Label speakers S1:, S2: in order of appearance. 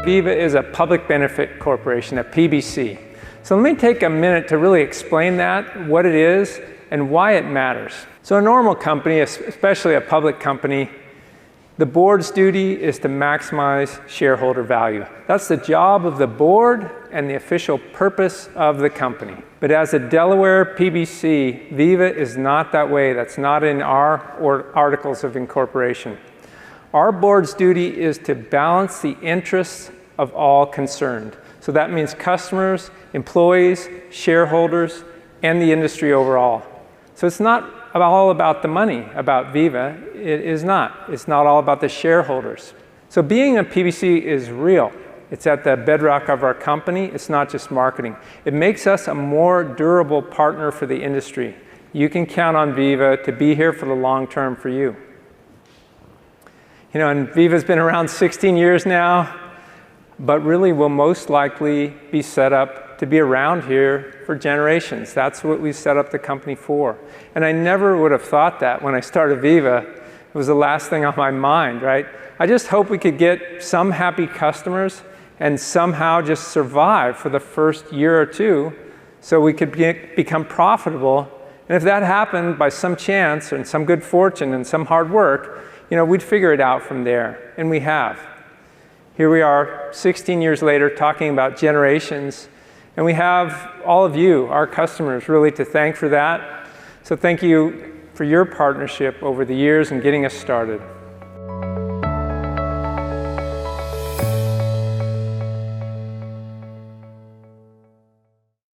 S1: Veeva is a public benefit corporation, a PBC. So let me take a minute to really explain that, what it is, and why it matters. So a normal company, especially a public company, the board's duty is to maximize shareholder value. That's the job of the board and the official purpose of the company. But as a Delaware PBC, Veeva is not that way. That's not in our articles of incorporation. Our board's duty is to balance the interests of all concerned. So that means customers, employees, shareholders, and the industry overall. So it's not all about the money about Veeva. It is not. It's not all about the shareholders. So being a PBC is real. It's at the bedrock of our company. It's not just marketing. It makes us a more durable partner for the industry. You can count on Veeva to be here for the long term for you. You know, and Veeva's been around 16 years now, but really will most likely be set up to be around here for generations. That's what we set up the company for. And I never would have thought that when I started Veeva. It was the last thing on my mind, right? I just hope we could get some happy customers and somehow just survive for the first year or two so we could become profitable. And if that happened by some chance and some good fortune and some hard work, you know, we'd figure it out from there, and we have. Here we are, 16 years later, talking about generations, and we have all of you, our customers, really to thank for that. So thank you for your partnership over the years and getting us started.